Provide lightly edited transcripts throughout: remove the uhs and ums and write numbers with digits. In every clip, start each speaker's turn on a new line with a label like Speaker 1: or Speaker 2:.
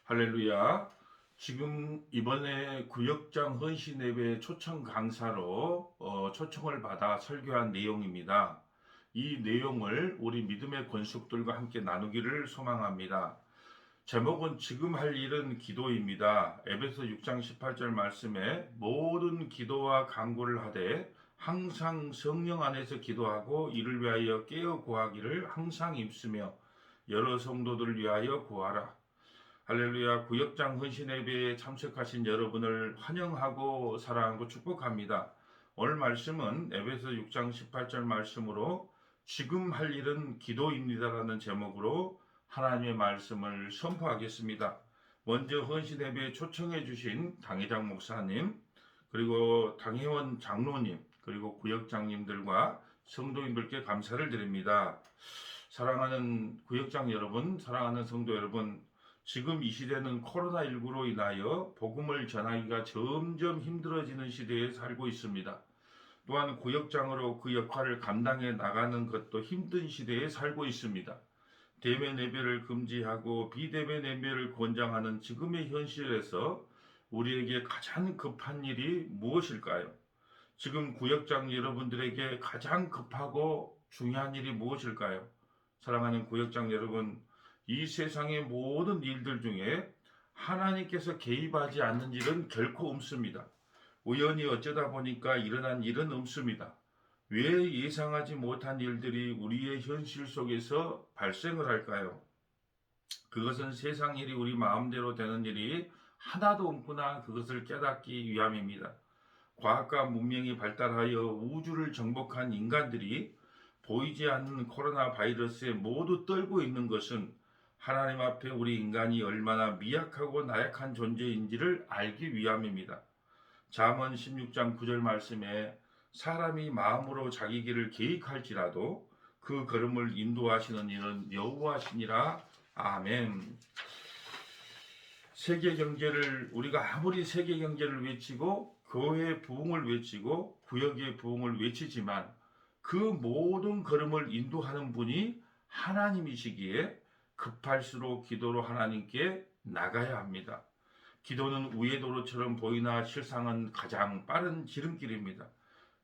Speaker 1: 할렐루야. 지금 이번에 구역장 헌신 예배 초청 강사로 초청을 받아 설교한 내용입니다. 이 내용을 우리 믿음의 권속들과 함께 나누기를 소망합니다. 제목은 지금 할 일은 기도입니다. 에베소 6장 18절 말씀에 모든 기도와 간구를 하되 항상 성령 안에서 기도하고 이를 위하여 깨어 구하기를 항상 힘쓰며 여러 성도들을 위하여 구하라. 할렐루야. 구역장 헌신 예배에 참석하신 여러분을 환영하고 사랑하고 축복합니다. 오늘 말씀은 에베소 6장 18절 말씀으로 지금 할 일은 기도입니다라는 제목으로 하나님의 말씀을 선포하겠습니다. 먼저 헌신 예배에 초청해 주신 당회장 목사님, 그리고 당회원 장로님, 그리고 구역장님들과 성도님들께 감사를 드립니다. 사랑하는 구역장 여러분, 사랑하는 성도 여러분, 지금 이 시대는 코로나19로 인하여 복음을 전하기가 점점 힘들어지는 시대에 살고 있습니다. 또한 구역장으로 그 역할을 감당해 나가는 것도 힘든 시대에 살고 있습니다. 대면 예배를 금지하고 비대면 예배를 권장하는 지금의 현실에서 우리에게 가장 급한 일이 무엇일까요? 지금 구역장 여러분들에게 가장 급하고 중요한 일이 무엇일까요? 사랑하는 구역장 여러분, 이 세상의 모든 일들 중에 하나님께서 개입하지 않는 일은 결코 없습니다. 우연히 어쩌다 보니까 일어난 일은 없습니다. 왜 예상하지 못한 일들이 우리의 현실 속에서 발생을 할까요? 그것은 세상 일이 우리 마음대로 되는 일이 하나도 없구나, 그것을 깨닫기 위함입니다. 과학과 문명이 발달하여 우주를 정복한 인간들이 보이지 않는 코로나 바이러스에 모두 떨고 있는 것은 하나님 앞에 우리 인간이 얼마나 미약하고 나약한 존재인지를 알기 위함입니다. 잠언 16장 9절 말씀에 사람이 마음으로 자기 길을 계획할지라도 그 걸음을 인도하시는 이는 여호와시니라. 아멘. 세계 경제를 우리가 아무리 세계 경제를 외치고 교회 부흥을 외치고 구역의 부흥을 외치지만 그 모든 걸음을 인도하는 분이 하나님이시기에 급할수록 기도로 하나님께 나가야 합니다. 기도는 우회도로처럼 보이나 실상은 가장 빠른 지름길입니다.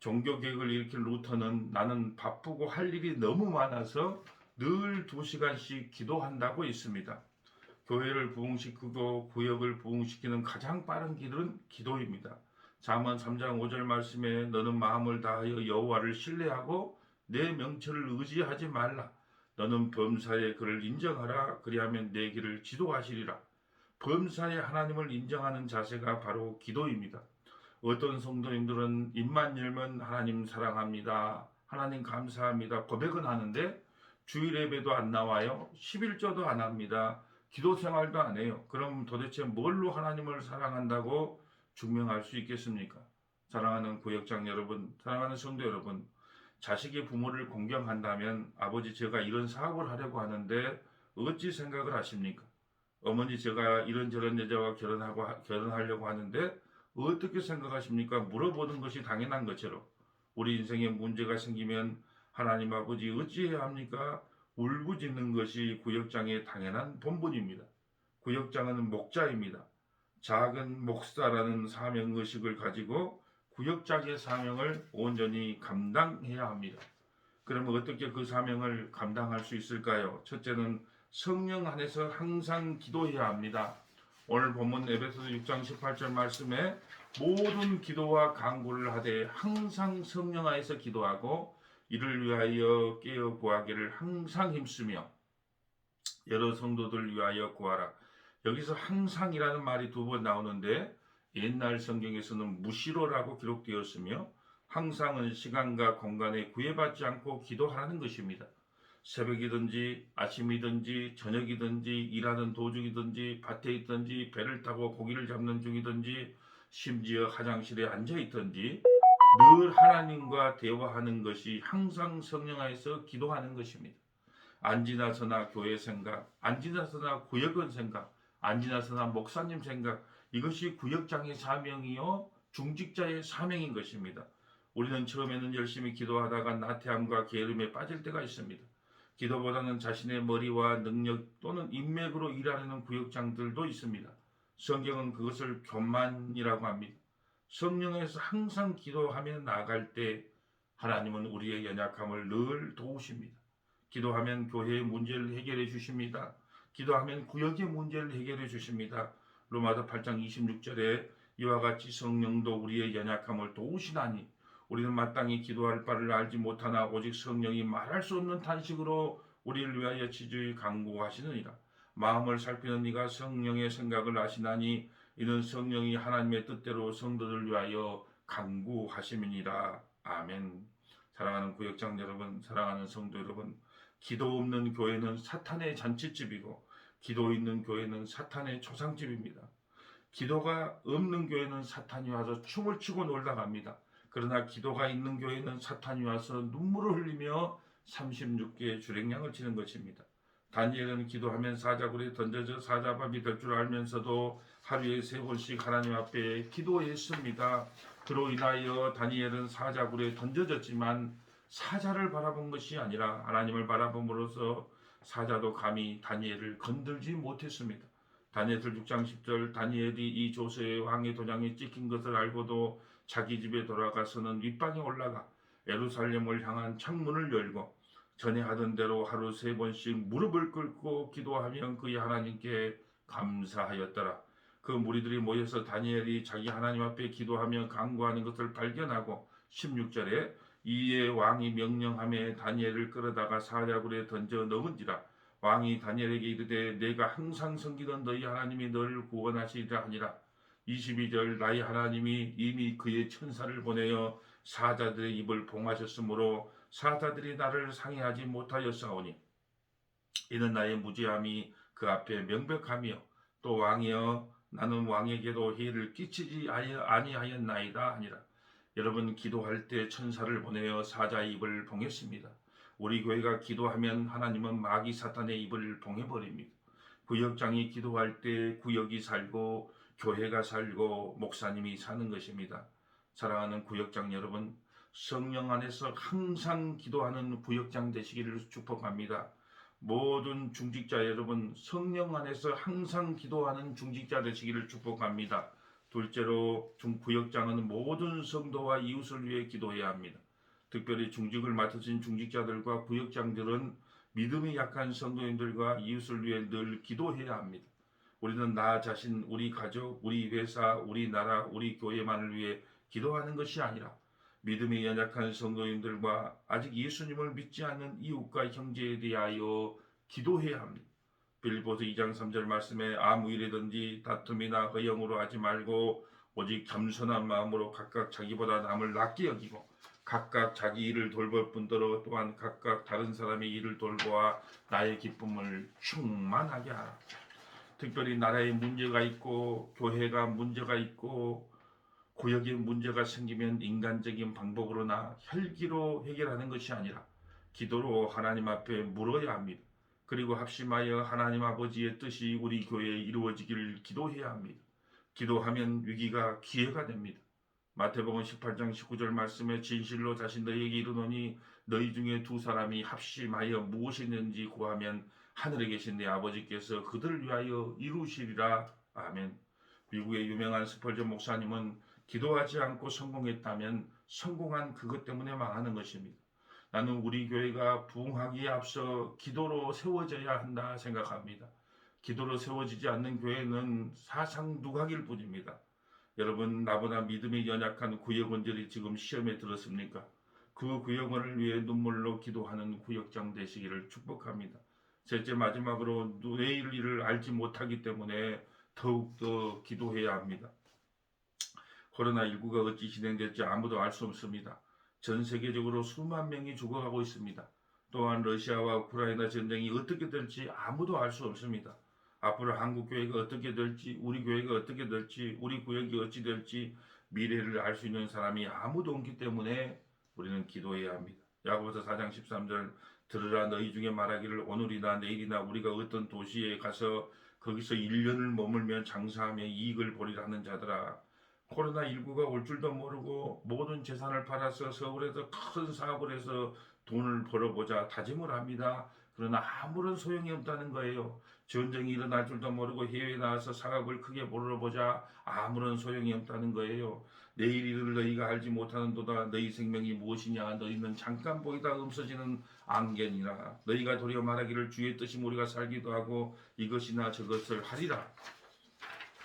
Speaker 1: 종교개혁을 일으킨 루터는 나는 바쁘고 할 일이 너무 많아서 늘 2시간씩 기도한다고 했습니다. 교회를 부흥시키고 구역을 부흥시키는 가장 빠른 길은 기도입니다. 잠언 3장 5절 말씀에 너는 마음을 다하여 여호와를 신뢰하고 내 명철을 의지하지 말라. 너는 범사에 그를 인정하라. 그리하면 내 길을 지도하시리라. 범사에 하나님을 인정하는 자세가 바로 기도입니다. 어떤 성도님들은 입만 열면 하나님 사랑합니다, 하나님 감사합니다 고백은 하는데 주일 예배도 안 나와요. 11조도 안 합니다. 기도 생활도 안 해요. 그럼 도대체 뭘로 하나님을 사랑한다고 증명할 수 있겠습니까? 사랑하는 구역장 여러분, 사랑하는 성도 여러분, 자식이 부모를 공경한다면 아버지 제가 이런 사업을 하려고 하는데 어찌 생각을 하십니까? 어머니 제가 이런저런 여자와 결혼하려고 하는데 어떻게 생각하십니까? 물어보는 것이 당연한 것처럼 우리 인생에 문제가 생기면 하나님 아버지 어찌해야 합니까? 울부짖는 것이 구역장의 당연한 본분입니다. 구역장은 목자입니다. 작은 목사라는 사명의식을 가지고 구역장의 사명을 온전히 감당해야 합니다. 그러면 어떻게 그 사명을 감당할 수 있을까요? 첫째는 성령 안에서 항상 기도해야 합니다. 오늘 본문 에베소서 6장 18절 말씀에 모든 기도와 간구를 하되 항상 성령 안에서 기도하고 이를 위하여 깨어 구하기를 항상 힘쓰며 여러 성도들 위하여 구하라. 여기서 항상이라는 말이 2번 나오는데 옛날 성경에서는 무시로라고 기록되었으며 항상은 시간과 공간에 구애받지 않고 기도하라는 것입니다. 새벽이든지 아침이든지 저녁이든지 일하는 도중이든지 밭에 있든지 배를 타고 고기를 잡는 중이든지 심지어 화장실에 앉아 있든지 늘 하나님과 대화하는 것이 항상 성령 안에서 기도하는 것입니다. 안 지나서나 교회 생각, 안 지나서나 구역원 생각, 안 지나서나 목사님 생각, 이것이 구역장의 사명이요 중직자의 사명인 것입니다. 우리는 처음에는 열심히 기도하다가 나태함과 게으름에 빠질 때가 있습니다. 기도보다는 자신의 머리와 능력 또는 인맥으로 일하려는 구역장들도 있습니다. 성경은 그것을 교만이라고 합니다. 성령에서 항상 기도하며 나아갈 때 하나님은 우리의 연약함을 늘 도우십니다. 기도하면 교회의 문제를 해결해 주십니다. 기도하면 구역의 문제를 해결해 주십니다. 로마서 8장 26절에 이와 같이 성령도 우리의 연약함을 도우시나니 우리는 마땅히 기도할 바를 알지 못하나 오직 성령이 말할 수 없는 탄식으로 우리를 위하여 지주히 간구하시느니라. 마음을 살피는 이가 성령의 생각을 아시나니 이는 성령이 하나님의 뜻대로 성도들 위하여 간구하심이니라. 아멘. 사랑하는 구역장 여러분, 사랑하는 성도 여러분, 기도 없는 교회는 사탄의 잔치집이고 기도 있는 교회는 사탄의 초상집입니다. 기도가 없는 교회는 사탄이 와서 춤을 추고 놀다 갑니다. 그러나 기도가 있는 교회는 사탄이 와서 눈물을 흘리며 36개의 주랭량을 치는 것입니다. 다니엘은 기도하면 사자굴에 던져져 사자밥이 될 줄 알면서도 하루에 3번씩 하나님 앞에 기도했습니다. 그로 인하여 다니엘은 사자굴에 던져졌지만 사자를 바라본 것이 아니라 하나님을 바라봄으로써 사자도 감히 다니엘을 건들지 못했습니다. 다니엘서 6장 10절 다니엘이 이 조서의 왕의 도장이 찍힌 것을 알고도 자기 집에 돌아가서는 윗방에 올라가 예루살렘을 향한 창문을 열고 전에 하던 대로 하루 3번씩 무릎을 꿇고 기도하며 그의 하나님께 감사하였더라. 그 무리들이 모여서 다니엘이 자기 하나님 앞에 기도하며 간구하는 것을 발견하고 16절에 이에 왕이 명령하며 다니엘을 끌어다가 사자굴에 던져 넣은지라. 왕이 다니엘에게 이르되 내가 항상 섬기던 너희 하나님이 너를 구원하시리라 하니라. 22절 나의 하나님이 이미 그의 천사를 보내어 사자들의 입을 봉하셨으므로 사자들이 나를 상해하지 못하였사오니 이는 나의 무죄함이 그 앞에 명백하며 또 왕이여 나는 왕에게도 해를 끼치지 아니하였나이다 하니라. 여러분 기도할 때 천사를 보내어 사자의 입을 봉했습니다. 우리 교회가 기도하면 하나님은 마귀 사탄의 입을 봉해버립니다. 구역장이 기도할 때 구역이 살고 교회가 살고 목사님이 사는 것입니다. 사랑하는 구역장 여러분, 성령 안에서 항상 기도하는 구역장 되시기를 축복합니다. 모든 중직자 여러분, 성령 안에서 항상 기도하는 중직자 되시기를 축복합니다. 둘째로 구역장은 모든 성도와 이웃을 위해 기도해야 합니다. 특별히 중직을 맡으신 중직자들과 구역장들은 믿음이 약한 성도님들과 이웃을 위해 늘 기도해야 합니다. 우리는 나 자신, 우리 가족, 우리 회사, 우리 나라, 우리 교회만을 위해 기도하는 것이 아니라 믿음이 연약한 성도님들과 아직 예수님을 믿지 않는 이웃과 형제에 대하여 기도해야 합니다. 빌립보서 2장 3절 말씀에 아무 일이든지 다툼이나 허영으로 하지 말고 오직 겸손한 마음으로 각각 자기보다 남을 낫게 여기고 각각 자기 일을 돌볼 뿐더러 또한 각각 다른 사람의 일을 돌보아 나의 기쁨을 충만하게 하라. 특별히 나라에 문제가 있고 교회가 문제가 있고 구역에 문제가 생기면 인간적인 방법으로나 혈기로 해결하는 것이 아니라 기도로 하나님 앞에 물어야 합니다. 그리고 합심하여 하나님 아버지의 뜻이 우리 교회에 이루어지기를 기도해야 합니다. 기도하면 위기가 기회가 됩니다. 마태복음 18장 19절 말씀에 진실로 다시 너희에게 이르노니 너희 중에 2사람이 합심하여 무엇이 있는지 구하면 하늘에 계신 내 아버지께서 그들을 위하여 이루시리라. 아멘. 미국의 유명한 스펄전 목사님은 기도하지 않고 성공했다면 성공한 그것 때문에 망하는 것입니다. 나는 우리 교회가 부흥하기에 앞서 기도로 세워져야 한다 생각합니다. 기도로 세워지지 않는 교회는 사상 누각일 뿐입니다. 여러분, 나보다 믿음이 연약한 구역원들이 지금 시험에 들었습니까? 그 구역원을 위해 눈물로 기도하는 구역장 되시기를 축복합니다. 셋째, 마지막으로 내일 일을 알지 못하기 때문에 더욱더 기도해야 합니다. 코로나19가 어찌 진행될지 아무도 알 수 없습니다. 전 세계적으로 수만 명이 죽어가고 있습니다. 또한 러시아와 우크라이나 전쟁이 어떻게 될지 아무도 알 수 없습니다. 앞으로 한국교회가 어떻게 될지, 우리 교회가 어떻게 될지, 우리 구역이 어찌 될지 미래를 알 수 있는 사람이 아무도 없기 때문에 우리는 기도해야 합니다. 야고보서 4장 13절 들으라 너희 중에 말하기를 오늘이나 내일이나 우리가 어떤 도시에 가서 거기서 1년을 머물며 장사하며 이익을 보리라 하는 자들아. 코로나19가 올 줄도 모르고 모든 재산을 팔아서 서울에서 큰 사업을 해서 돈을 벌어보자 다짐을 합니다. 그러나 아무런 소용이 없다는 거예요. 전쟁이 일어날 줄도 모르고 해외에 나와서 사각을 크게 물어보자 아무런 소용이 없다는 거예요. 내일 일을 너희가 알지 못하는도다. 너희 생명이 무엇이냐. 너희는 잠깐 보이다 없어지는 안개니라. 너희가 도리어 말하기를 주의 뜻이 우리가 살기도 하고 이것이나 저것을 하리라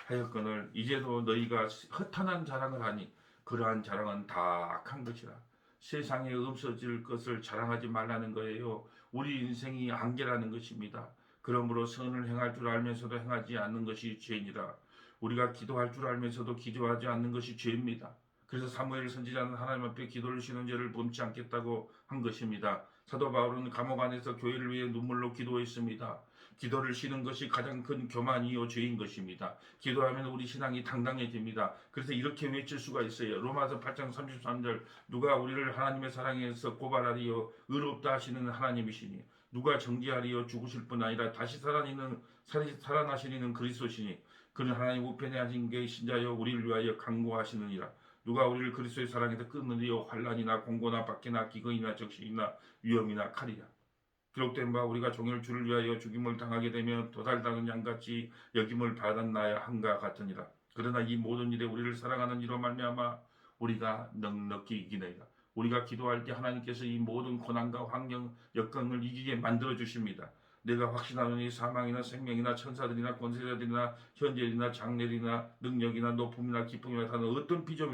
Speaker 1: 하였거늘 이제도 너희가 허탄한 자랑을 하니 그러한 자랑은 다 악한 것이라. 세상에 없어질 것을 자랑하지 말라는 거예요. 우리 인생이 안개라는 것입니다. 그러므로 선을 행할 줄 알면서도 행하지 않는 것이 죄니라. 우리가 기도할 줄 알면서도 기도하지 않는 것이 죄입니다. 그래서 사무엘 선지자는 하나님 앞에 기도를 쉬는 죄를 범치 않겠다고 한 것입니다. 사도 바울은 감옥 안에서 교회를 위해 눈물로 기도했습니다. 기도를 쉬는 것이 가장 큰 교만이요 죄인 것입니다. 기도하면 우리 신앙이 당당해집니다. 그래서 이렇게 외칠 수가 있어요. 로마서 8장 33절 누가 우리를 하나님의 사랑에서 고발하리요 의롭다 하시는 하나님이시니 누가 정죄하리요 죽으실 뿐 아니라 다시 살아나시는 그리스도시니 그는 하나님 우편에 앉은 계신 자여 우리를 위하여 강구하시느니라. 누가 우리를 그리스도의 사랑에서 끊느리요 환난이나 공고나 박해나 기근이나 적신이나 위험이나 칼이라. 기록된 바 우리가 종일 주를 위하여 죽임을 당하게 되면 도살당한 양같이 여김을 받았나야 한가 같으니라. 그러나 이 모든 일에 우리를 사랑하는 이로 말미암아 우리가 넉넉히 이기느니라. 우리가 기도할 때 하나님께서 이 모든 고난과 환경 여건을 이기게 만들어 주십니다. 내가 확신하노니 사망이나 생명이나 천사들이나 권세자들이나 현재이나 장래이나 능력이나 높음이나 기쁨이나 다른 어떤 비전